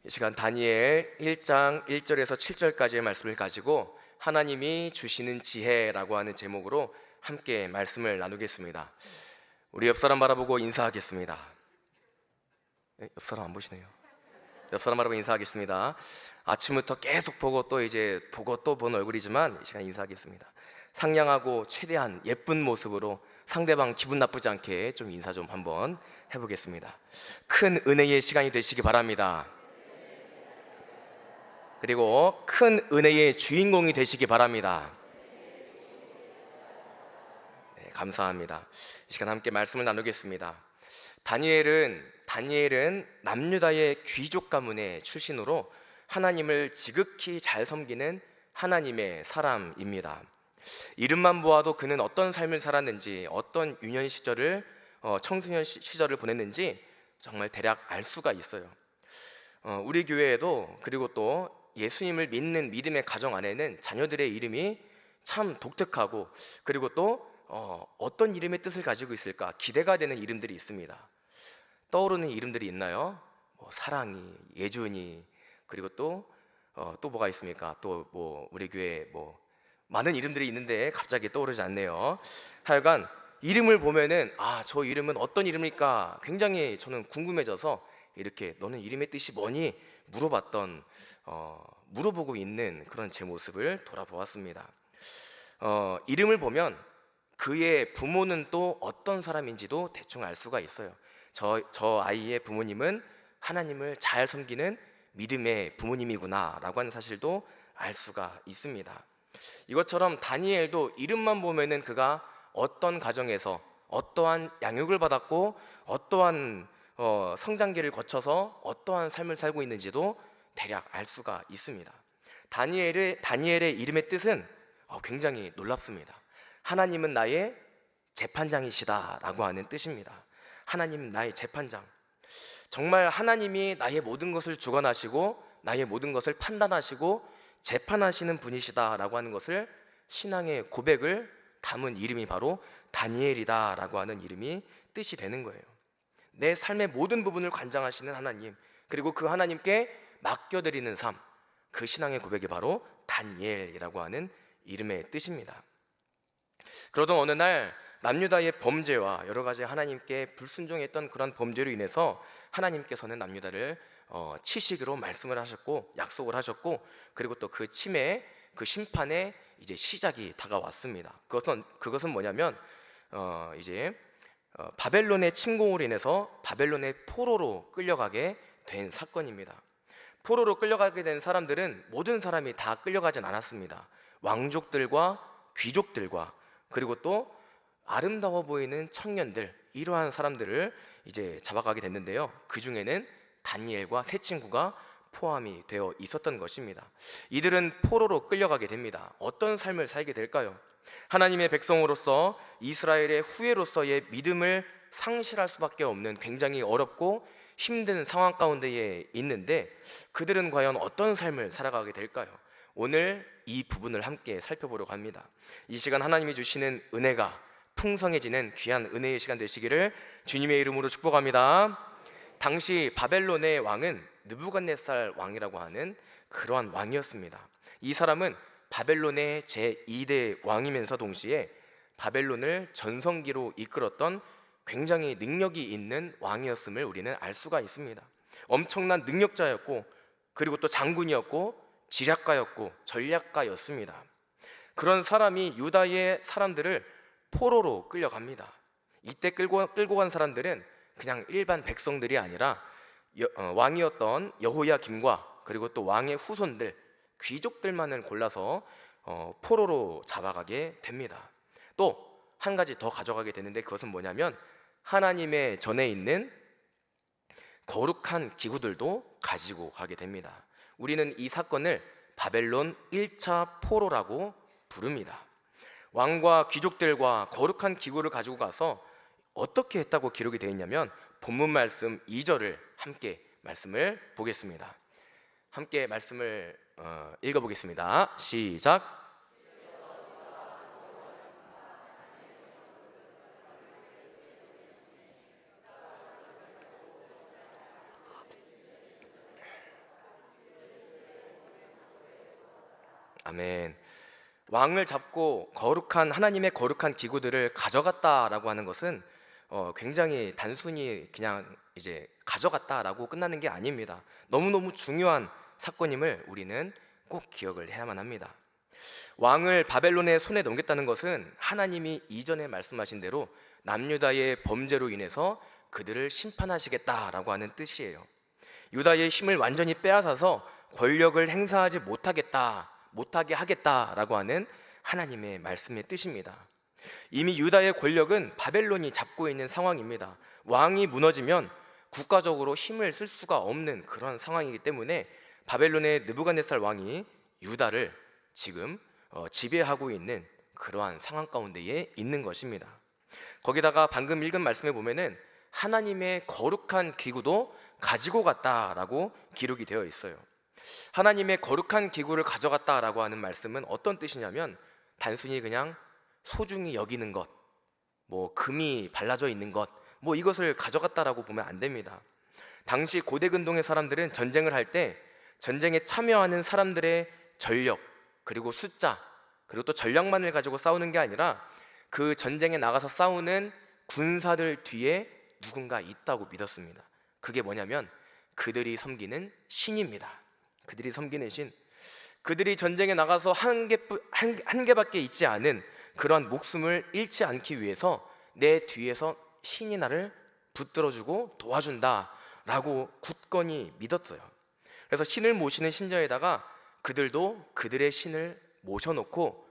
이 시간 다니엘 1장 1절에서 7절까지의 말씀을 가지고 하나님이 주시는 지혜라고 하는 제목으로 함께 말씀을 나누겠습니다. 우리 옆 사람 바라보고 인사하겠습니다. 옆 사람 안 보시네요. 옆 사람 바라보고 인사하겠습니다. 아침부터 계속 보고 또 이제 보고 또 본 얼굴이지만 이 시간 인사하겠습니다. 상냥하고 최대한 예쁜 모습으로 상대방 기분 나쁘지 않게 좀 인사 좀 한번 해보겠습니다. 큰 은혜의 시간이 되시기 바랍니다. 그리고 큰 은혜의 주인공이 되시기 바랍니다. 네, 감사합니다. 이 시간 함께 말씀을 나누겠습니다. 다니엘은 남유다의 귀족 가문의 출신으로 하나님을 지극히 잘 섬기는 하나님의 사람입니다. 이름만 보아도 그는 어떤 삶을 살았는지, 어떤 유년 시절을 청소년 시절을 보냈는지 정말 대략 알 수가 있어요. 우리 교회에도, 그리고 또 예수님을 믿는 믿음의 가정 안에는 자녀들의 이름이 참 독특하고, 그리고 또 어떤 이름의 뜻을 가지고 있을까 기대가 되는 이름들이 있습니다. 떠오르는 이름들이 있나요? 사랑이, 예준이, 그리고 또 뭐가 있습니까? 또 우리 교회 많은 이름들이 있는데 갑자기 떠오르지 않네요. 하여간 이름을 보면은 저 이름은 어떤 이름일까 굉장히 저는 궁금해져서 이렇게 너는 이름의 뜻이 뭐니? 물어보고 있는 그런 제 모습을 돌아보았습니다. 이름을 보면 그의 부모는 또 어떤 사람인지도 대충 알 수가 있어요. 저 아이의 부모님은 하나님을 잘 섬기는 믿음의 부모님이구나 라고 하는 사실도 알 수가 있습니다. 이것처럼 다니엘도 이름만 보면은 그가 어떤 가정에서 어떠한 양육을 받았고 어떠한 성장기를 거쳐서 어떠한 삶을 살고 있는지도 대략 알 수가 있습니다. 다니엘의 이름의 뜻은 굉장히 놀랍습니다. 하나님은 나의 재판장이시다 라고 하는 뜻입니다. 하나님은 나의 재판장. 정말 하나님이 나의 모든 것을 주관하시고 나의 모든 것을 판단하시고 재판하시는 분이시다 라고 하는 것을, 신앙의 고백을 담은 이름이 바로 다니엘이다 라고 하는 이름이 뜻이 되는 거예요. 내 삶의 모든 부분을 관장하시는 하나님, 그리고 그 하나님께 맡겨드리는 삶, 그 신앙의 고백이 바로 다니엘이라고 하는 이름의 뜻입니다. 그러던 어느 날 남유다의 범죄와 여러 가지 하나님께 불순종했던 그런 범죄로 인해서 하나님께서는 남유다를 치시기로 말씀을 하셨고 약속을 하셨고, 그리고 또 그 침해, 그 심판의 이제 시작이 다가왔습니다. 그것은 뭐냐면 바벨론의 침공으로 인해서 바벨론의 포로로 끌려가게 된 사건입니다. 포로로 끌려가게 된 사람들은 모든 사람이 다 끌려가진 않았습니다. 왕족들과 귀족들과, 그리고 또 아름다워 보이는 청년들, 이러한 사람들을 이제 잡아가게 됐는데요. 그 중에는 다니엘과 세 친구가 포함이 되어 있었던 것입니다. 이들은 포로로 끌려가게 됩니다. 어떤 삶을 살게 될까요? 하나님의 백성으로서 이스라엘의 후예로서의 믿음을 상실할 수밖에 없는 굉장히 어렵고 힘든 상황 가운데에 있는데, 그들은 과연 어떤 삶을 살아가게 될까요? 오늘 이 부분을 함께 살펴보려고 합니다. 이 시간 하나님이 주시는 은혜가 풍성해지는 귀한 은혜의 시간 되시기를 주님의 이름으로 축복합니다. 당시 바벨론의 왕은 느부갓네살 왕이라고 하는 그러한 왕이었습니다. 이 사람은 바벨론의 제2대 왕이면서 동시에 바벨론을 전성기로 이끌었던 굉장히 능력이 있는 왕이었음을 우리는 알 수가 있습니다. 엄청난 능력자였고, 그리고 또 장군이었고, 지략가였고, 전략가였습니다. 그런 사람이 유다의 사람들을 포로로 끌려갑니다. 이때 끌고 간 사람들은 그냥 일반 백성들이 아니라 왕이었던 여호야김과, 그리고 또 왕의 후손들, 귀족들만을 골라서 포로로 잡아가게 됩니다. 또 한 가지 더 가져가게 되는데, 그것은 뭐냐면 하나님의 전에 있는 거룩한 기구들도 가지고 가게 됩니다. 우리는 이 사건을 바벨론 1차 포로라고 부릅니다. 왕과 귀족들과 거룩한 기구를 가지고 가서 어떻게 했다고 기록이 되어 있냐면, 본문 말씀 2절을 함께 말씀을 보겠습니다. 함께 말씀을 읽어보겠습니다. 시작. 아멘. 왕을 잡고 거룩한 하나님의 거룩한 기구들을 가져갔다라고 하는 것은 굉장히 단순히 그냥 이제 가져갔다라고 끝나는 게 아닙니다. 너무너무 중요한 사건임을 우리는 꼭 기억을 해야만 합니다. 왕을 바벨론의 손에 넘겼다는 것은 하나님이 이전에 말씀하신 대로 남유다의 범죄로 인해서 그들을 심판하시겠다라고 하는 뜻이에요. 유다의 힘을 완전히 빼앗아서 권력을 행사하지 못하게 하겠다라고 하는 하나님의 말씀의 뜻입니다. 이미 유다의 권력은 바벨론이 잡고 있는 상황입니다. 왕이 무너지면 국가적으로 힘을 쓸 수가 없는 그런 상황이기 때문에 바벨론의 느부갓네살 왕이 유다를 지금 지배하고 있는 그러한 상황 가운데에 있는 것입니다. 거기다가 방금 읽은 말씀에 보면은 하나님의 거룩한 기구도 가지고 갔다라고 기록이 되어 있어요. 하나님의 거룩한 기구를 가져갔다라고 하는 말씀은 어떤 뜻이냐면 단순히 그냥 소중히 여기는 것, 뭐 금이 발라져 있는 것, 뭐 이것을 가져갔다라고 보면 안 됩니다. 당시 고대 근동의 사람들은 전쟁을 할 때 전쟁에 참여하는 사람들의 전력, 그리고 숫자, 그리고 또 전략만을 가지고 싸우는 게 아니라 그 전쟁에 나가서 싸우는 군사들 뒤에 누군가 있다고 믿었습니다. 그게 뭐냐면 그들이 섬기는 신입니다. 그들이 섬기는 신, 그들이 전쟁에 나가서 한 개밖에 있지 않은 그러한 목숨을 잃지 않기 위해서 내 뒤에서 신이 나를 붙들어주고 도와준다라고 굳건히 믿었어요. 그래서 신을 모시는 신자에다가 그들도 그들의 신을 모셔놓고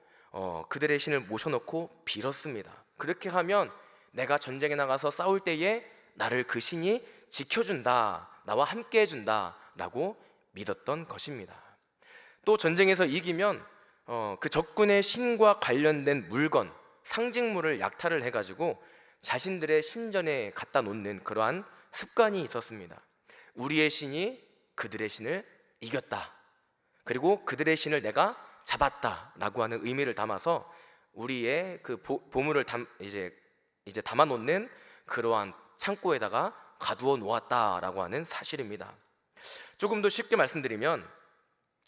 빌었습니다. 그렇게 하면 내가 전쟁에 나가서 싸울 때에 나를 그 신이 지켜준다, 나와 함께 해준다라고 믿었던 것입니다. 또 전쟁에서 이기면 그 적군의 신과 관련된 물건, 상징물을 약탈을 해가지고 자신들의 신전에 갖다 놓는 그러한 습관이 있었습니다. 우리의 신이 그들의 신을 이겼다, 그리고 그들의 신을 내가 잡았다라고 하는 의미를 담아서 우리의 그 보물을 이제 담아 놓는 그러한 창고에다가 가두어 놓았다라고 하는 사실입니다. 조금 더 쉽게 말씀드리면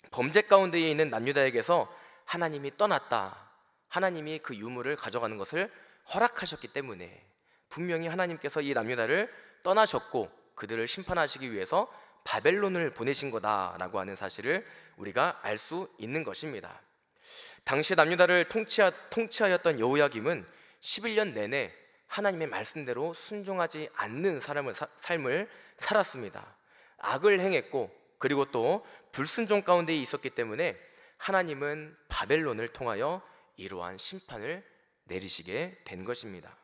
범죄 가운데에 있는 남유다에게서 하나님이 떠났다, 하나님이 그 유물을 가져가는 것을 허락하셨기 때문에 분명히 하나님께서 이 남유다를 떠나셨고 그들을 심판하시기 위해서 바벨론을 보내신 거다라고 하는 사실을 우리가 알 수 있는 것입니다. 당시 남유다를 통치하였던 여호야김은 11년 내내 하나님의 말씀대로 순종하지 않는 삶을 살았습니다. 악을 행했고 그리고 또 불순종 가운데 있었기 때문에 하나님은 바벨론을 통하여 이러한 심판을 내리시게 된 것입니다.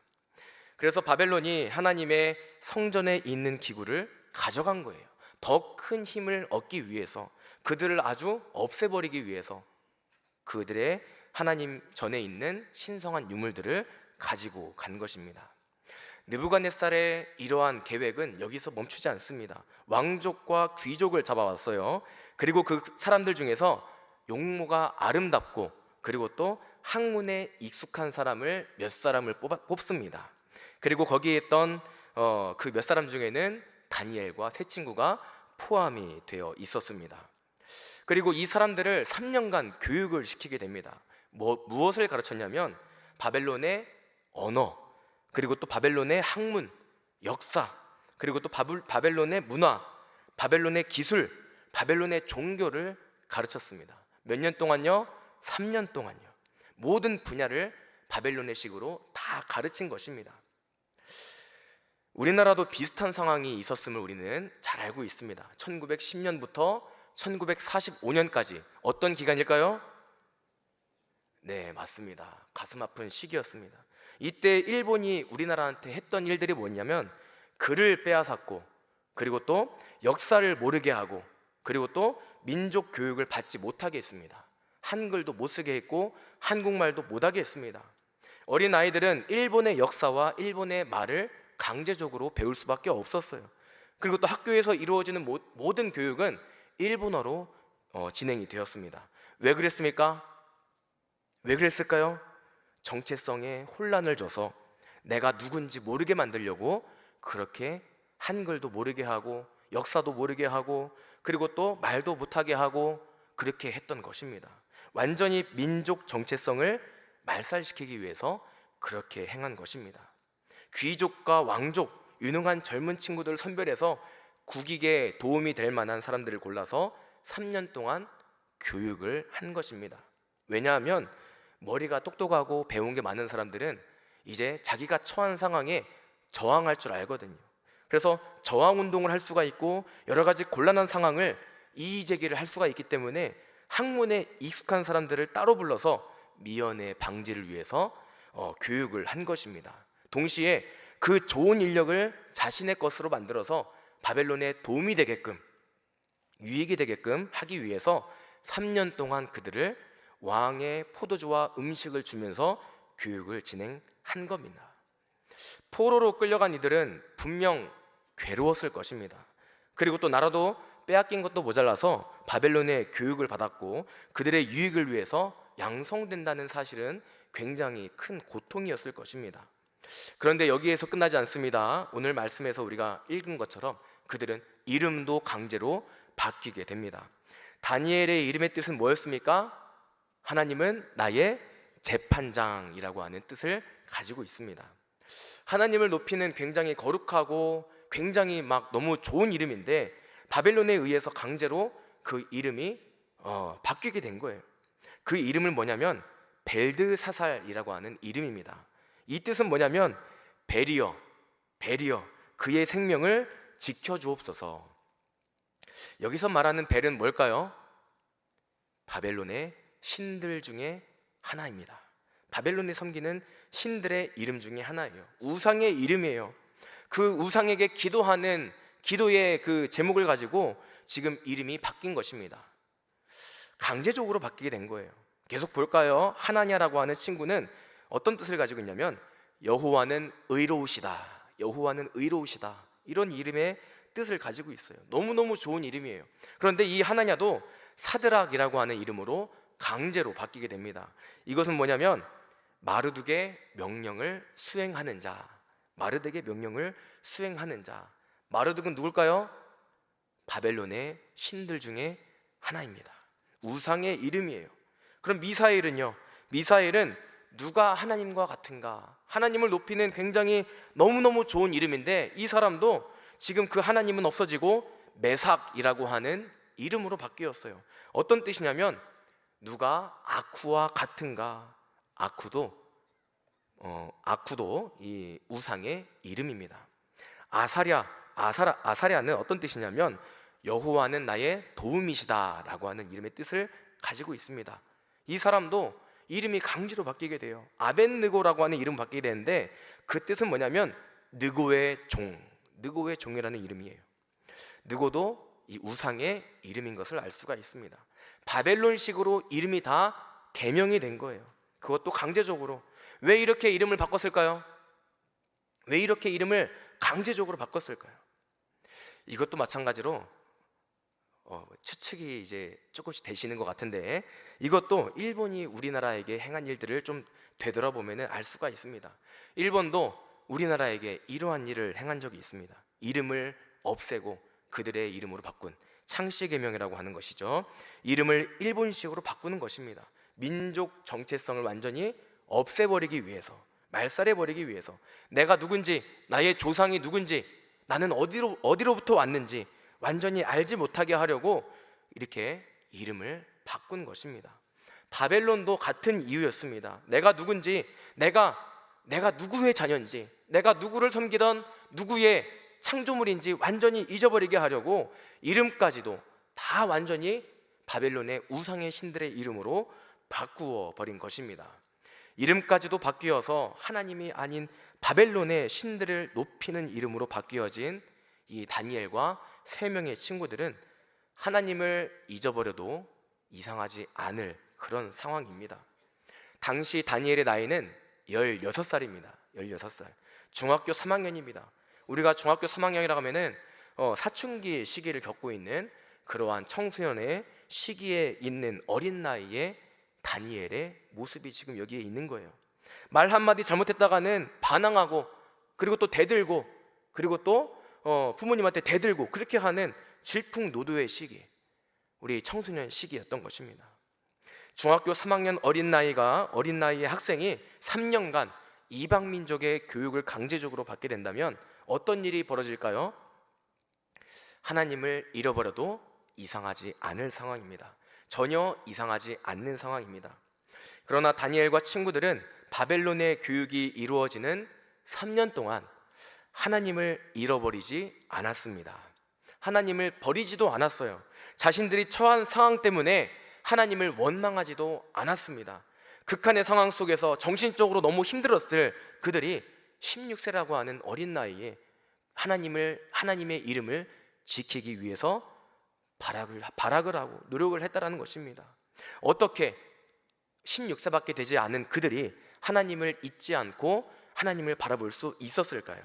그래서 바벨론이 하나님의 성전에 있는 기구를 가져간 거예요. 더 큰 힘을 얻기 위해서, 그들을 아주 없애버리기 위해서 그들의 하나님 전에 있는 신성한 유물들을 가지고 간 것입니다. 느부갓네살의 이러한 계획은 여기서 멈추지 않습니다. 왕족과 귀족을 잡아왔어요. 그리고 그 사람들 중에서 용모가 아름답고 그리고 또 학문에 익숙한 사람을 몇 사람을 뽑습니다. 그리고 거기에 있던 그 몇 사람 중에는 다니엘과 세 친구가 포함이 되어 있었습니다. 그리고 이 사람들을 3년간 교육을 시키게 됩니다. 무엇을 가르쳤냐면 바벨론의 언어, 그리고 또 바벨론의 학문, 역사, 그리고 또 바벨론의 문화, 바벨론의 기술, 바벨론의 종교를 가르쳤습니다. 몇 년 동안요? 3년 동안요. 모든 분야를 바벨론의 식으로 다 가르친 것입니다. 우리나라도 비슷한 상황이 있었음을 우리는 잘 알고 있습니다. 1910년부터 1945년까지 어떤 기간일까요? 네, 맞습니다. 가슴 아픈 시기였습니다. 이때 일본이 우리나라한테 했던 일들이 뭐냐면 글을 빼앗았고 그리고 또 역사를 모르게 하고 그리고 또 민족 교육을 받지 못하게 했습니다. 한글도 못 쓰게 했고 한국말도 못하게 했습니다. 어린 아이들은 일본의 역사와 일본의 말을 강제적으로 배울 수밖에 없었어요. 그리고 또 학교에서 이루어지는 모든 교육은 일본어로 진행이 되었습니다. 왜 그랬습니까? 왜 그랬을까요? 정체성에 혼란을 줘서 내가 누군지 모르게 만들려고 그렇게 한글도 모르게 하고 역사도 모르게 하고 그리고 또 말도 못하게 하고 그렇게 했던 것입니다. 완전히 민족 정체성을 말살시키기 위해서 그렇게 행한 것입니다. 귀족과 왕족, 유능한 젊은 친구들을 선별해서 국익에 도움이 될 만한 사람들을 골라서 3년 동안 교육을 한 것입니다. 왜냐하면 머리가 똑똑하고 배운 게 많은 사람들은 이제 자기가 처한 상황에 저항할 줄 알거든요. 그래서 저항 운동을 할 수가 있고 여러 가지 곤란한 상황을 이의 제기를 할 수가 있기 때문에 학문에 익숙한 사람들을 따로 불러서 미연의 방지를 위해서 교육을 한 것입니다. 동시에 그 좋은 인력을 자신의 것으로 만들어서 바벨론에 도움이 되게끔, 유익이 되게끔 하기 위해서 3년 동안 그들을 왕의 포도주와 음식을 주면서 교육을 진행한 겁니다. 포로로 끌려간 이들은 분명 괴로웠을 것입니다. 그리고 또 나라도 빼앗긴 것도 모자라서 바벨론의 교육을 받았고 그들의 유익을 위해서 양성된다는 사실은 굉장히 큰 고통이었을 것입니다. 그런데 여기에서 끝나지 않습니다. 오늘 말씀에서 우리가 읽은 것처럼 그들은 이름도 강제로 바뀌게 됩니다. 다니엘의 이름의 뜻은 뭐였습니까? 하나님은 나의 재판장이라고 하는 뜻을 가지고 있습니다. 하나님을 높이는 굉장히 거룩하고 굉장히 막 너무 좋은 이름인데 바벨론에 의해서 강제로 그 이름이 바뀌게 된 거예요. 그 이름은 뭐냐면 벨드사살이라고 하는 이름입니다. 이 뜻은 뭐냐면 베리어, 그의 생명을 지켜주옵소서. 여기서 말하는 벨은 뭘까요? 바벨론의 신들 중에 하나입니다. 바벨론에 섬기는 신들의 이름 중에 하나예요. 우상의 이름이에요. 그 우상에게 기도하는 기도의 그 제목을 가지고 지금 이름이 바뀐 것입니다. 강제적으로 바뀌게 된 거예요. 계속 볼까요? 하나냐라고 하는 친구는 어떤 뜻을 가지고 있냐면 여호와는 의로우시다, 여호와는 의로우시다, 이런 이름의 뜻을 가지고 있어요. 너무너무 좋은 이름이에요. 그런데 이 하나냐도 사드락이라고 하는 이름으로 강제로 바뀌게 됩니다. 이것은 뭐냐면 마르둑의 명령을 수행하는 자, 마르둑의 명령을 수행하는 자. 마르둑은 누굴까요? 바벨론의 신들 중에 하나입니다. 우상의 이름이에요. 그럼 미사엘은요? 미사엘은 누가 하나님과 같은가? 하나님을 높이는 굉장히 너무너무 좋은 이름인데 이 사람도 지금 그 하나님은 없어지고 메삭이라고 하는 이름으로 바뀌었어요. 어떤 뜻이냐면 누가 아쿠와 같은가? 아쿠도 이 우상의 이름입니다. 아사랴는 어떤 뜻이냐면 여호와는 나의 도움이시다라고 하는 이름의 뜻을 가지고 있습니다. 이 사람도 이름이 강제로 바뀌게 돼요. 아벤느고라고 하는 이름 바뀌게 되는데 그 뜻은 뭐냐면 느고의 종이라는 이름이에요. 느고도 이 우상의 이름인 것을 알 수가 있습니다. 바벨론식으로 이름이 다 개명이 된 거예요. 그것도 강제적으로. 왜 이렇게 이름을 바꿨을까요? 왜 이렇게 이름을 강제적으로 바꿨을까요? 이것도 마찬가지로 추측이 이제 조금씩 되시는 것 같은데 이것도 일본이 우리나라에게 행한 일들을 좀 되돌아보면 알 수가 있습니다. 일본도 우리나라에게 이러한 일을 행한 적이 있습니다. 이름을 없애고 그들의 이름으로 바꾼 창씨개명이라고 하는 것이죠. 이름을 일본식으로 바꾸는 것입니다. 민족 정체성을 완전히 없애버리기 위해서, 말살해버리기 위해서, 내가 누군지, 나의 조상이 누군지, 나는 어디로부터 왔는지 완전히 알지 못하게 하려고 이렇게 이름을 바꾼 것입니다. 바벨론도 같은 이유였습니다. 내가 누군지, 내가 누구의 자녀인지, 내가 누구를 섬기던 누구의 창조물인지 완전히 잊어버리게 하려고 이름까지도 다 완전히 바벨론의 우상의 신들의 이름으로 바꾸어 버린 것입니다. 이름까지도 바뀌어서 하나님이 아닌 바벨론의 신들을 높이는 이름으로 바뀌어진 이 다니엘과 3명의 친구들은 하나님을 잊어버려도 이상하지 않을 그런 상황입니다. 당시 다니엘의 나이는 16살입니다. 16살. 중학교 3학년입니다. 우리가 중학교 3학년이라고 하면은 사춘기 시기를 겪고 있는 그러한 청소년의 시기에 있는 어린 나이에 다니엘의 모습이 지금 여기에 있는 거예요. 말 한마디 잘못했다가는 반항하고 그리고 또 대들고 그리고 또 부모님한테 대들고 그렇게 하는 질풍노도의 시기, 우리 청소년 시기였던 것입니다. 중학교 3학년 어린 나이의 학생이 3년간 이방 민족의 교육을 강제적으로 받게 된다면 어떤 일이 벌어질까요? 하나님을 잃어버려도 이상하지 않을 상황입니다. 전혀 이상하지 않는 상황입니다. 그러나 다니엘과 친구들은 바벨론의 교육이 이루어지는 3년 동안 하나님을 잃어버리지 않았습니다. 하나님을 버리지도 않았어요. 자신들이 처한 상황 때문에 하나님을 원망하지도 않았습니다. 극한의 상황 속에서 정신적으로 너무 힘들었을 그들이 16세라고 하는 어린 나이에 하나님의 이름을 지키기 위해서 발악을 하고 노력을 했다라는 것입니다. 어떻게 16세밖에 되지 않은 그들이 하나님을 잊지 않고 하나님을 바라볼 수 있었을까요?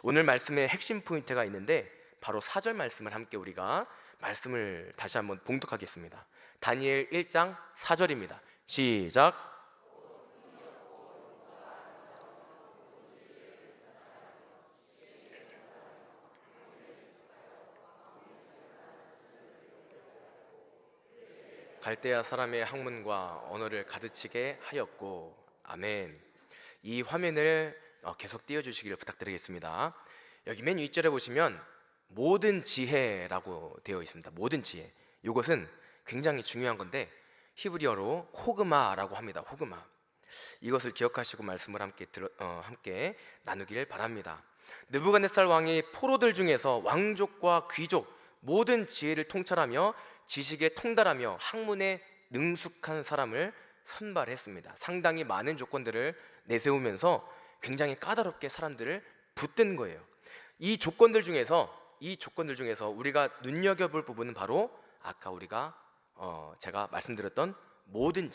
오늘 말씀의 핵심 포인트가 있는데 바로 4절 말씀을 함께 우리가 말씀을 다시 한번 봉독하겠습니다. 다니엘 1장 4절입니다. 시작. 갈대아 사람의 학문과 언어를 가르치게 하였고. 아멘. 이 화면을 계속 띄워주시기를 부탁드리겠습니다. 여기 맨 윗절에 보시면 모든 지혜라고 되어 있습니다. 모든 지혜. 이것은 굉장히 중요한 건데 히브리어로 호그마라고 합니다. 호그마. 이것을 기억하시고 말씀을 함께 나누길 바랍니다. 느부갓네살 왕이 포로들 중에서 왕족과 귀족 모든 지혜를 통찰하며 지식에 통달하며 학문에 능숙한 사람을 선발했습니다. 상당히 많은 조건들을 내세우면서 굉장히 까다롭게 사람들을 붙든 거예요. 이 조건들 중에서 우리가 눈여겨볼 부분은 바로 아까 제가 말씀드렸던 모든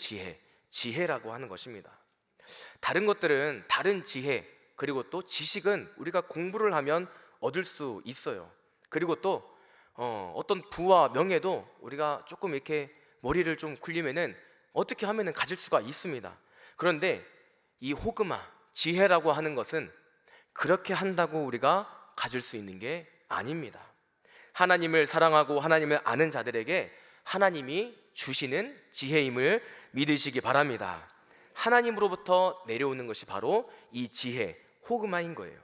지혜라고 하는 것입니다. 다른 것들은 다른 지혜 그리고 또 지식은 우리가 공부를 하면 얻을 수 있어요. 그리고 또 어떤 부와 명예도 우리가 조금 이렇게 머리를 좀 굴리면은 어떻게 하면은 가질 수가 있습니다. 그런데 이 호그마, 지혜라고 하는 것은 그렇게 한다고 우리가 가질 수 있는 게 아닙니다. 하나님을 사랑하고 하나님을 아는 자들에게 하나님이 주시는 지혜임을 믿으시기 바랍니다. 하나님으로부터 내려오는 것이 바로 이 지혜, 호그마인 거예요.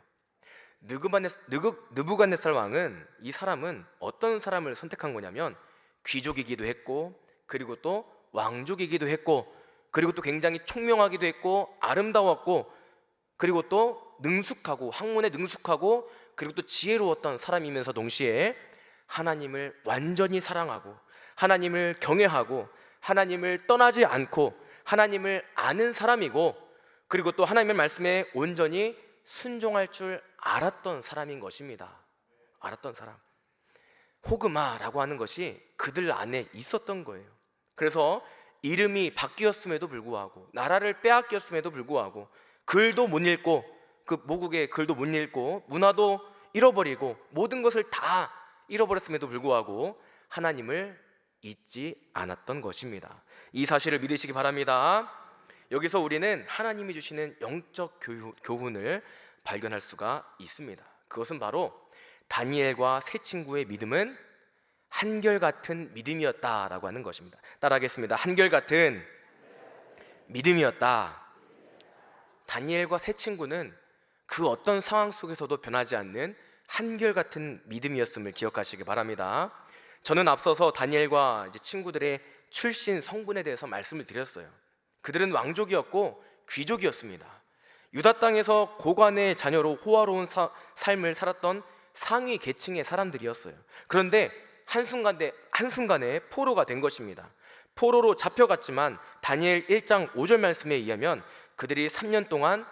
느부갓네살 왕은 이 사람은 어떤 사람을 선택한 거냐면 귀족이기도 했고 그리고 또 왕족이기도 했고 그리고 또 굉장히 총명하기도 했고 아름다웠고 그리고 또 능숙하고 학문에 능숙하고 그리고 또 지혜로웠던 사람이면서 동시에 하나님을 완전히 사랑하고 하나님을 경외하고 하나님을 떠나지 않고 하나님을 아는 사람이고 그리고 또 하나님의 말씀에 온전히 순종할 줄 알았던 사람인 것입니다. 알았던 사람. 호그마라고 하는 것이 그들 안에 있었던 거예요. 그래서 이름이 바뀌었음에도 불구하고 나라를 빼앗겼음에도 불구하고 글도 못 읽고 그 모국의 글도 못 읽고 문화도 잃어버리고 모든 것을 다 잃어버렸음에도 불구하고 하나님을 잊지 않았던 것입니다. 이 사실을 믿으시기 바랍니다. 여기서 우리는 하나님이 주시는 영적 교훈을 발견할 수가 있습니다. 그것은 바로 다니엘과 세 친구의 믿음은 한결같은 믿음이었다라고 하는 것입니다. 따라하겠습니다. 한결같은 믿음이었다. 다니엘과 세 친구는 그 어떤 상황 속에서도 변하지 않는 한결같은 믿음이었음을 기억하시기 바랍니다. 저는 앞서서 다니엘과 친구들의 출신 성분에 대해서 말씀을 드렸어요. 그들은 왕족이었고 귀족이었습니다. 유다 땅에서 고관의 자녀로 호화로운 삶을 살았던 상위 계층의 사람들이었어요. 그런데 한순간에 포로가 된 것입니다. 포로로 잡혀갔지만 다니엘 1장 5절 말씀에 의하면 그들이 3년 동안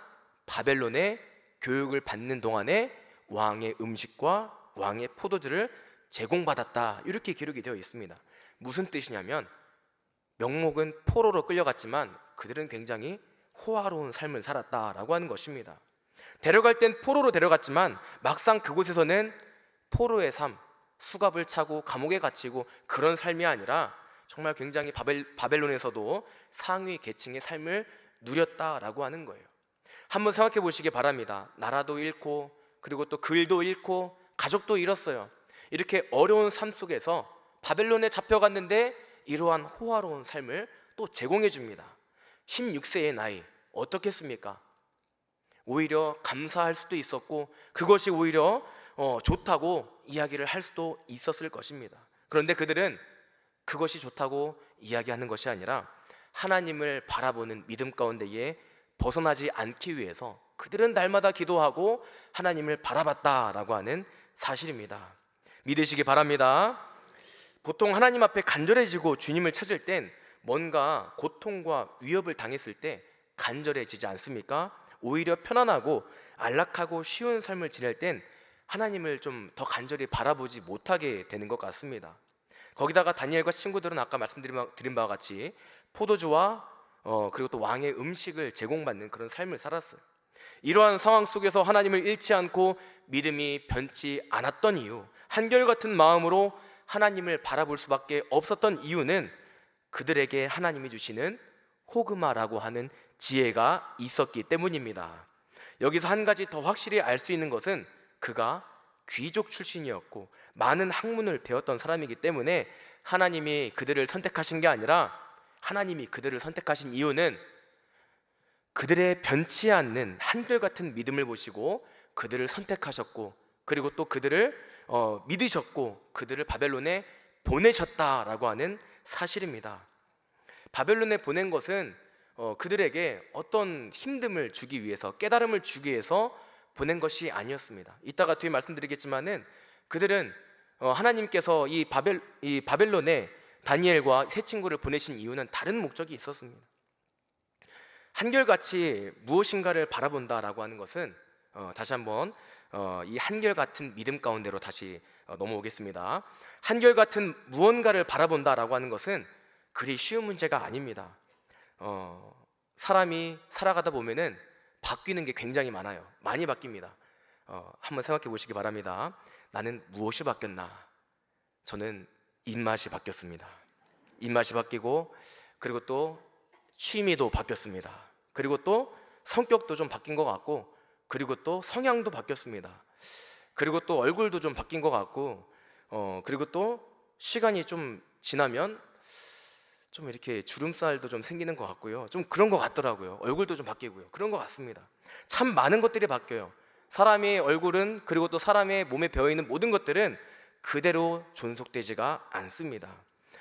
바벨론의 교육을 받는 동안에 왕의 음식과 왕의 포도주를 제공받았다, 이렇게 기록이 되어 있습니다. 무슨 뜻이냐면 명목은 포로로 끌려갔지만 그들은 굉장히 호화로운 삶을 살았다라고 하는 것입니다. 데려갈 땐 포로로 데려갔지만 막상 그곳에서는 포로의 삶, 수갑을 차고 감옥에 갇히고 그런 삶이 아니라 정말 굉장히 바벨론에서도 상위 계층의 삶을 누렸다라고 하는 거예요. 한번 생각해 보시기 바랍니다. 나라도 잃고 그리고 또 글도 잃고 가족도 잃었어요. 이렇게 어려운 삶 속에서 바벨론에 잡혀갔는데 이러한 호화로운 삶을 또 제공해 줍니다. 16세의 나이 어떻겠습니까? 오히려 감사할 수도 있었고 그것이 오히려 좋다고 이야기를 할 수도 있었을 것입니다. 그런데 그들은 그것이 좋다고 이야기하는 것이 아니라 하나님을 바라보는 믿음 가운데에 벗어나지 않기 위해서 그들은 날마다 기도하고 하나님을 바라봤다라고 하는 사실입니다. 믿으시기 바랍니다. 보통 하나님 앞에 간절해지고 주님을 찾을 땐 뭔가 고통과 위협을 당했을 때 간절해지지 않습니까? 오히려 편안하고 안락하고 쉬운 삶을 지낼 땐 하나님을 좀 더 간절히 바라보지 못하게 되는 것 같습니다. 거기다가 다니엘과 친구들은 아까 말씀드린 바와 같이 포도주와 그리고 또 왕의 음식을 제공받는 그런 삶을 살았어요. 이러한 상황 속에서 하나님을 잃지 않고 믿음이 변치 않았던 이유, 한결같은 마음으로 하나님을 바라볼 수밖에 없었던 이유는 그들에게 하나님이 주시는 호그마라고 하는 지혜가 있었기 때문입니다. 여기서 한 가지 더 확실히 알 수 있는 것은 그가 귀족 출신이었고 많은 학문을 배웠던 사람이기 때문에 하나님이 그들을 선택하신 게 아니라 하나님이 그들을 선택하신 이유는 그들의 변치 않는 한결같은 믿음을 보시고 그들을 선택하셨고 그리고 또 그들을 믿으셨고 그들을 바벨론에 보내셨다라고 하는 사실입니다. 바벨론에 보낸 것은 그들에게 어떤 힘듦을 주기 위해서, 깨달음을 주기 위해서 보낸 것이 아니었습니다. 이따가 뒤에 말씀드리겠지만은 그들은 하나님께서 이 바벨론에 다니엘과 세 친구를 보내신 이유는 다른 목적이 있었습니다. 한결같이 무엇인가를 바라본다라고 하는 것은 다시 한번 이 한결같은 믿음 가운데로 다시 넘어오겠습니다. 한결같은 무언가를 바라본다라고 하는 것은 그리 쉬운 문제가 아닙니다. 사람이 살아가다 보면은 바뀌는 게 굉장히 많아요. 많이 바뀝니다. 한번 생각해 보시기 바랍니다. 나는 무엇이 바뀌었나? 저는 입맛이 바뀌었습니다. 입맛이 바뀌고 그리고 또 취미도 바뀌었습니다. 그리고 또 성격도 좀 바뀐 것 같고 그리고 또 성향도 바뀌었습니다. 그리고 또 얼굴도 좀 바뀐 것 같고 그리고 또 시간이 좀 지나면 좀 이렇게 주름살도 좀 생기는 것 같고요. 좀 그런 것 같더라고요. 얼굴도 좀 바뀌고요. 그런 것 같습니다. 참 많은 것들이 바뀌어요. 사람의 얼굴은 그리고 또 사람의 몸에 배어있는 모든 것들은 그대로 존속되지가 않습니다.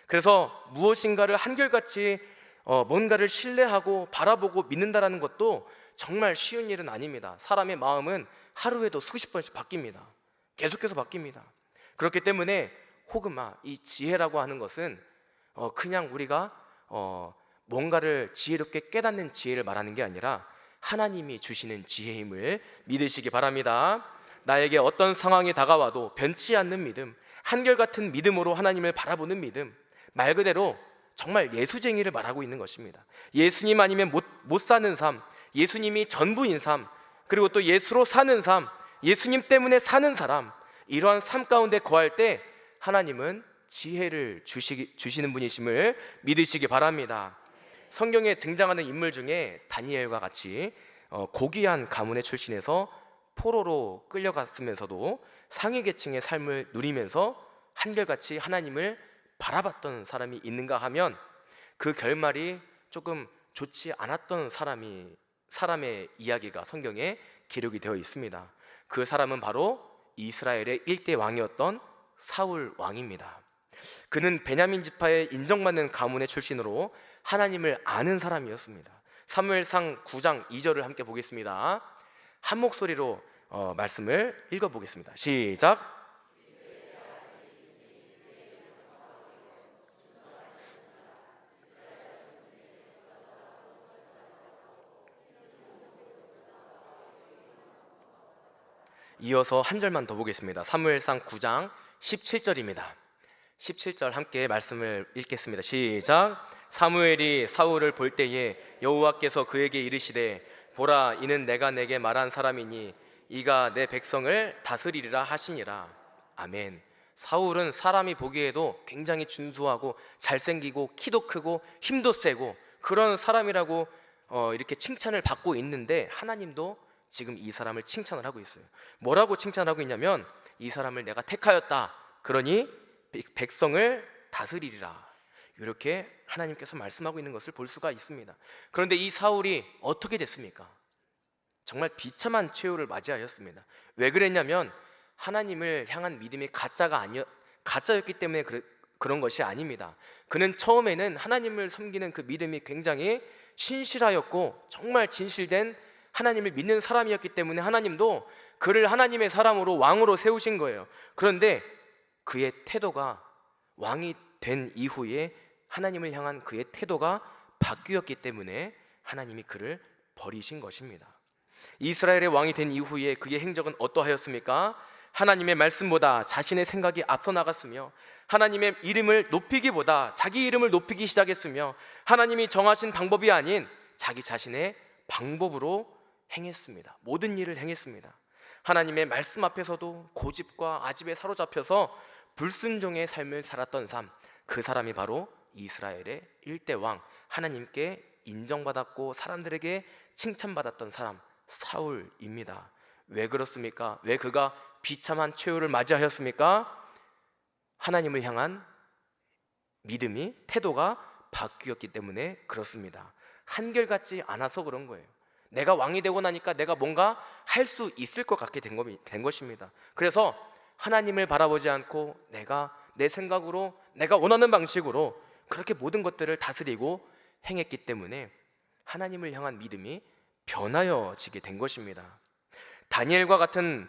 그래서 무엇인가를 한결같이 뭔가를 신뢰하고 바라보고 믿는다라는 것도 정말 쉬운 일은 아닙니다. 사람의 마음은 하루에도 수십 번씩 바뀝니다. 계속해서 바뀝니다. 그렇기 때문에 호그마, 이 지혜라고 하는 것은 그냥 우리가 뭔가를 지혜롭게 깨닫는 지혜를 말하는 게 아니라 하나님이 주시는 지혜임을 믿으시기 바랍니다. 나에게 어떤 상황이 다가와도 변치 않는 믿음, 한결같은 믿음으로 하나님을 바라보는 믿음, 말 그대로 정말 예수쟁이를 말하고 있는 것입니다. 예수님 아니면 못 사는 삶, 예수님이 전부인 삶, 그리고 또 예수로 사는 삶, 예수님 때문에 사는 사람, 이러한 삶 가운데 거할 때 하나님은 지혜를 주시는 분이심을 믿으시기 바랍니다. 성경에 등장하는 인물 중에 다니엘과 같이 고귀한 가문의 출신에서 포로로 끌려갔으면서도 상위 계층의 삶을 누리면서 한결같이 하나님을 바라봤던 사람이 있는가 하면 그 결말이 조금 좋지 않았던 사람의 이야기가 성경에 기록이 되어 있습니다. 그 사람은 바로 이스라엘의 1대 왕이었던 사울 왕입니다. 그는 베냐민 지파의 인정받는 가문의 출신으로 하나님을 아는 사람이었습니다. 사무엘상 9장 2절을 함께 보겠습니다. 한 목소리로 말씀을 읽어보겠습니다. 시작. 이어서 한 절만 더 보겠습니다. 사무엘상 9장 17절입니다. 17절 함께 말씀을 읽겠습니다. 시작. 사무엘이 사울을 볼 때에 여호와께서 그에게 이르시되 보라 이는 내가 내게 말한 사람이니 이가 내 백성을 다스리리라 하시니라. 아멘. 사울은 사람이 보기에도 굉장히 준수하고 잘생기고 키도 크고 힘도 세고 그런 사람이라고 이렇게 칭찬을 받고 있는데 하나님도 지금 이 사람을 칭찬을 하고 있어요. 뭐라고 칭찬하고 있냐면 이 사람을 내가 택하였다. 그러니 백성을 다스리리라. 이렇게 하나님께서 말씀하고 있는 것을 볼 수가 있습니다. 그런데 이 사울이 어떻게 됐습니까? 정말 비참한 최후를 맞이하였습니다. 왜 그랬냐면 하나님을 향한 믿음이 가짜였기 때문에 그런 것이 아닙니다. 그는 처음에는 하나님을 섬기는 그 믿음이 굉장히 신실하였고 정말 진실된 하나님을 믿는 사람이었기 때문에 하나님도 그를 하나님의 사람으로 왕으로 세우신 거예요. 그런데 그의 태도가 왕이 된 이후에 하나님을 향한 그의 태도가 바뀌었기 때문에 하나님이 그를 버리신 것입니다. 이스라엘의 왕이 된 이후에 그의 행적은 어떠하였습니까? 하나님의 말씀보다 자신의 생각이 앞서 나갔으며 하나님의 이름을 높이기보다 자기 이름을 높이기 시작했으며 하나님이 정하신 방법이 아닌 자기 자신의 방법으로 행했습니다. 모든 일을 행했습니다. 하나님의 말씀 앞에서도 고집과 아집에 사로잡혀서 불순종의 삶을 살았던 삶, 그 사람이 바로 이스라엘의 일대 왕, 하나님께 인정받았고 사람들에게 칭찬받았던 사람 사울입니다. 왜 그렇습니까? 왜 그가 비참한 최후를 맞이하였습니까? 하나님을 향한 믿음이 태도가 바뀌었기 때문에 그렇습니다. 한결같지 않아서 그런 거예요. 내가 왕이 되고 나니까 내가 뭔가 할 수 있을 것 같게 된 것입니다. 그래서 하나님을 바라보지 않고 내가 내 생각으로 내가 원하는 방식으로 그렇게 모든 것들을 다스리고 행했기 때문에 하나님을 향한 믿음이 변하여지게 된 것입니다. 다니엘과 같은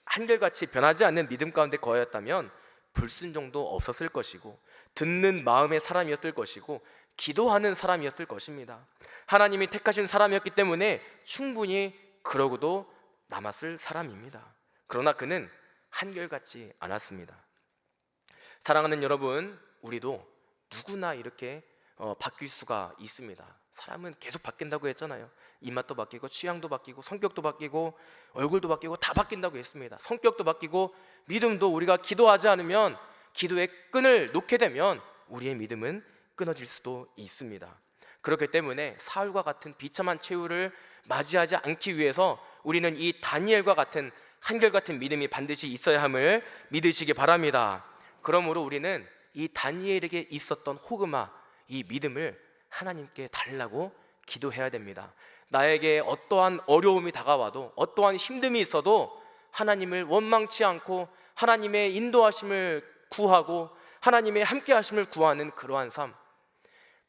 한결같이 변하지 않는 믿음 가운데 거하였다면 불순종도 없었을 것이고 듣는 마음의 사람이었을 것이고 기도하는 사람이었을 것입니다. 하나님이 택하신 사람이었기 때문에 충분히 그러고도 남았을 사람입니다. 그러나 그는 한결같지 않았습니다. 사랑하는 여러분, 우리도 누구나 이렇게 바뀔 수가 있습니다. 사람은 계속 바뀐다고 했잖아요. 입맛도 바뀌고 취향도 바뀌고 성격도 바뀌고 얼굴도 바뀌고 다 바뀐다고 했습니다. 성격도 바뀌고 믿음도 우리가 기도하지 않으면 기도의 끈을 놓게 되면 우리의 믿음은 끊어질 수도 있습니다. 그렇기 때문에 사울과 같은 비참한 최후를 맞이하지 않기 위해서 우리는 이 다니엘과 같은 한결같은 믿음이 반드시 있어야 함을 믿으시기 바랍니다. 그러므로 우리는 이 다니엘에게 있었던 호그마, 이 믿음을 하나님께 달라고 기도해야 됩니다. 나에게 어떠한 어려움이 다가와도 어떠한 힘듦이 있어도 하나님을 원망치 않고 하나님의 인도하심을 구하고 하나님의 함께하심을 구하는 그러한 삶.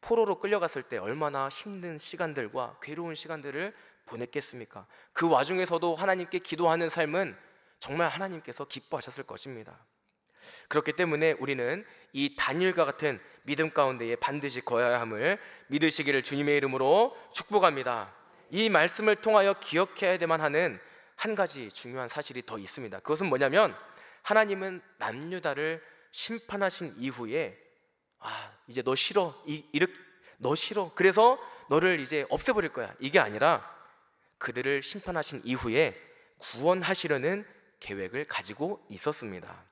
포로로 끌려갔을 때 얼마나 힘든 시간들과 괴로운 시간들을 보냈겠습니까? 그 와중에서도 하나님께 기도하는 삶은 정말 하나님께서 기뻐하셨을 것입니다. 그렇기 때문에 우리는 이 다니엘과 같은 믿음 가운데에 반드시 거해야 함을 믿으시기를 주님의 이름으로 축복합니다. 이 말씀을 통하여 기억해야 되만 하는 한 가지 중요한 사실이 더 있습니다. 그것은 뭐냐면 하나님은 남유다를 심판하신 이후에 이제 너 싫어, 너 싫어, 그래서 너를 이제 없애버릴 거야, 이게 아니라 그들을 심판하신 이후에 구원하시려는 계획을 가지고 있었습니다.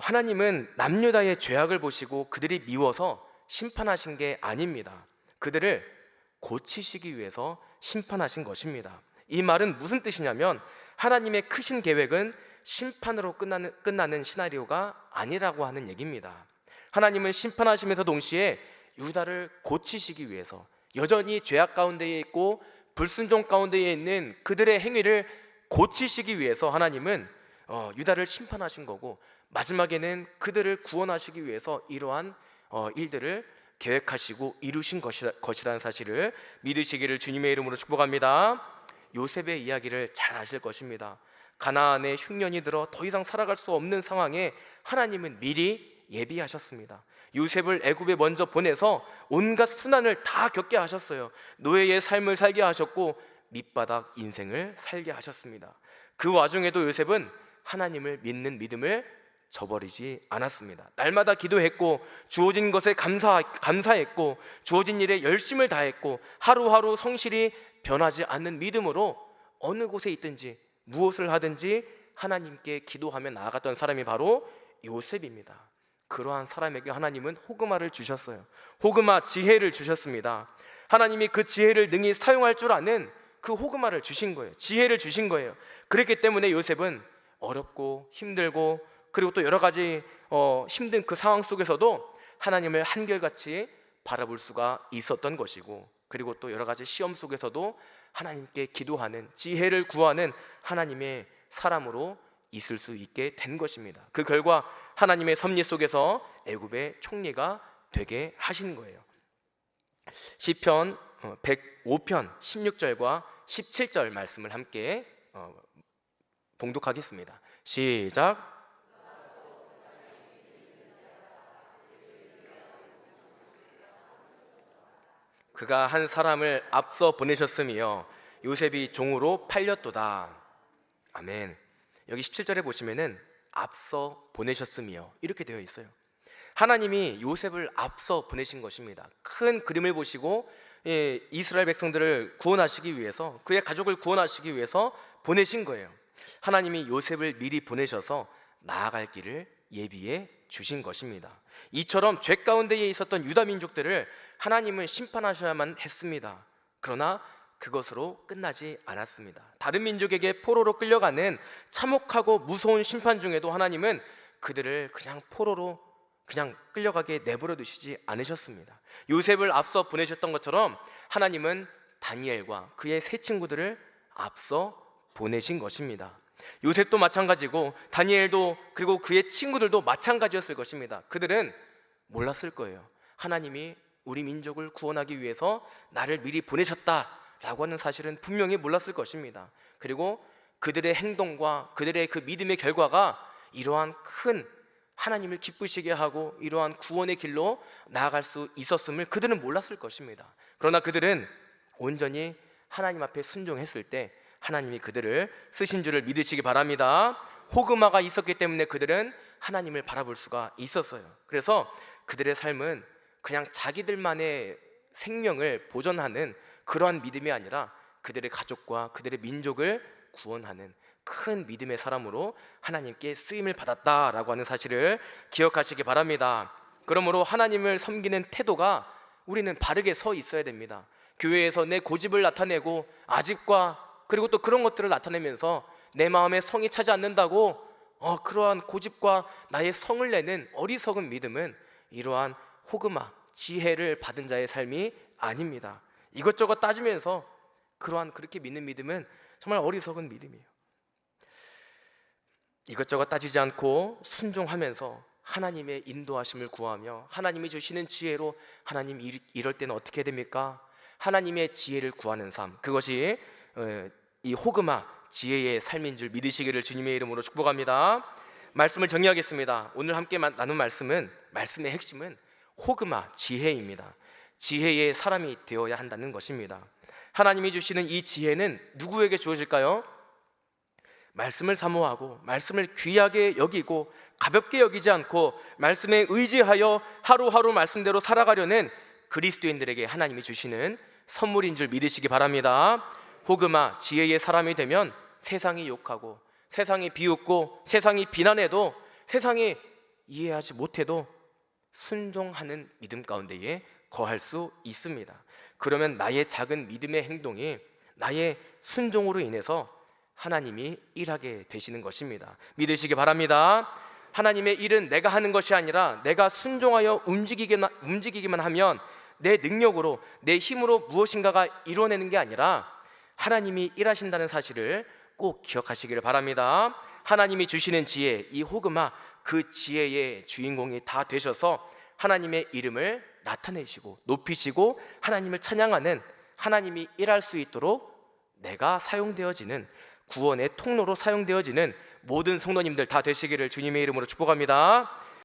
하나님은 남유다의 죄악을 보시고 그들이 미워서 심판하신 게 아닙니다. 그들을 고치시기 위해서 심판하신 것입니다. 이 말은 무슨 뜻이냐면 하나님의 크신 계획은 심판으로 끝나는 시나리오가 아니라고 하는 얘기입니다. 하나님은 심판하시면서 동시에 유다를 고치시기 위해서 여전히 죄악 가운데에 있고 불순종 가운데에 있는 그들의 행위를 고치시기 위해서 하나님은 유다를 심판하신 거고 마지막에는 그들을 구원하시기 위해서 이러한 일들을 계획하시고 이루신 것이라는 사실을 믿으시기를 주님의 이름으로 축복합니다. 요셉의 이야기를 잘 아실 것입니다. 가나안에 흉년이 들어 더 이상 살아갈 수 없는 상황에 하나님은 미리 예비하셨습니다. 요셉을 애굽에 먼저 보내서 온갖 순환을 다 겪게 하셨어요. 노예의 삶을 살게 하셨고 밑바닥 인생을 살게 하셨습니다. 그 와중에도 요셉은 하나님을 믿는 믿음을 저버리지 않았습니다. 날마다 기도했고 주어진 것에 감사했고 주어진 일에 열심을 다했고 하루하루 성실히 변하지 않는 믿음으로 어느 곳에 있든지 무엇을 하든지 하나님께 기도하며 나아갔던 사람이 바로 요셉입니다. 그러한 사람에게 하나님은 호그마를 주셨어요. 호그마, 지혜를 주셨습니다. 하나님이 그 지혜를 능히 사용할 줄 아는 그 호그마를 주신 거예요. 지혜를 주신 거예요. 그렇기 때문에 요셉은 어렵고 힘들고 그리고 또 여러 가지 힘든 그 상황 속에서도 하나님을 한결같이 바라볼 수가 있었던 것이고, 그리고 또 여러 가지 시험 속에서도 하나님께 기도하는, 지혜를 구하는 하나님의 사람으로 있을 수 있게 된 것입니다. 그 결과 하나님의 섭리 속에서 애굽의 총리가 되게 하시는 거예요. 시편 105편 16절과 17절 말씀을 함께 봉독하겠습니다. 시작. 그가 한 사람을 앞서 보내셨으며 요셉이 종으로 팔렸도다. 아멘. 여기 17절에 보시면은 앞서 보내셨으며 이렇게 되어 있어요. 하나님이 요셉을 앞서 보내신 것입니다. 큰 그림을 보시고 이스라엘 백성들을 구원하시기 위해서, 그의 가족을 구원하시기 위해서 보내신 거예요. 하나님이 요셉을 미리 보내셔서 나아갈 길을 예비해 주신 것입니다. 이처럼 죄 가운데에 있었던 유다 민족들을 하나님은 심판하셔야만 했습니다. 그러나 그것으로 끝나지 않았습니다. 다른 민족에게 포로로 끌려가는 참혹하고 무서운 심판 중에도 하나님은 그들을 그냥 포로로 그냥 끌려가게 내버려 두시지 않으셨습니다. 요셉을 앞서 보내셨던 것처럼 하나님은 다니엘과 그의 세 친구들을 앞서 보내신 것입니다. 요셉도 마찬가지고 다니엘도, 그리고 그의 친구들도 마찬가지였을 것입니다. 그들은 몰랐을 거예요. 하나님이 우리 민족을 구원하기 위해서 나를 미리 보내셨다라고 하는 사실은 분명히 몰랐을 것입니다. 그리고 그들의 행동과 그들의 그 믿음의 결과가 이러한 큰 하나님을 기쁘시게 하고 이러한 구원의 길로 나아갈 수 있었음을 그들은 몰랐을 것입니다. 그러나 그들은 온전히 하나님 앞에 순종했을 때 하나님이 그들을 쓰신 줄을 믿으시기 바랍니다. 호그마가 있었기 때문에 그들은 하나님을 바라볼 수가 있었어요. 그래서 그들의 삶은 그냥 자기들만의 생명을 보존하는 그러한 믿음이 아니라 그들의 가족과 그들의 민족을 구원하는 큰 믿음의 사람으로 하나님께 쓰임을 받았다라고 하는 사실을 기억하시기 바랍니다. 그러므로 하나님을 섬기는 태도가 우리는 바르게 서 있어야 됩니다. 교회에서 내 고집을 나타내고 아집과 그리고 또 그런 것들을 나타내면서 내 마음에 성이 차지 않는다고 그러한 고집과 나의 성을 내는 어리석은 믿음은 이러한 호그마, 지혜를 받은 자의 삶이 아닙니다. 이것저것 따지면서 그렇게 믿는 믿음은 정말 어리석은 믿음이에요. 이것저것 따지지 않고 순종하면서 하나님의 인도하심을 구하며 하나님이 주시는 지혜로, 하나님 이럴 때는 어떻게 됩니까? 하나님의 지혜를 구하는 삶, 그것이 이 호그마 지혜의 삶인 줄 믿으시기를 주님의 이름으로 축복합니다. 말씀을 정리하겠습니다. 오늘 함께 나눈 말씀의 핵심은 호그마 지혜입니다. 지혜의 사람이 되어야 한다는 것입니다. 하나님이 주시는 이 지혜는 누구에게 주어질까요? 말씀을 사모하고 말씀을 귀하게 여기고 가볍게 여기지 않고 말씀에 의지하여 하루하루 말씀대로 살아가려는 그리스도인들에게 하나님이 주시는 선물인 줄 믿으시기 바랍니다. 호그마 지혜의 사람이 되면 세상이 욕하고 세상이 비웃고 세상이 비난해도 세상이 이해하지 못해도 순종하는 믿음 가운데에 거할 수 있습니다. 그러면 나의 작은 믿음의 행동이 나의 순종으로 인해서 하나님이 일하게 되시는 것입니다. 믿으시기 바랍니다. 하나님의 일은 내가 하는 것이 아니라 내가 순종하여 움직이기만 하면 내 능력으로, 내 힘으로 무엇인가가 이루어내는 게 아니라 하나님이 일하신다는 사실을 꼭 기억하시기를 바랍니다. 하나님이 주시는 지혜, 이 호그마, 그 지혜의 주인공이 다 되셔서 하나님의 이름을 나타내시고 높이시고 하나님을 찬양하는, 하나님이 일할 수 있도록 내가 사용되어지는, 구원의 통로로 사용되어지는 모든 성도님들 다 되시기를 주님의 이름으로 축복합니다.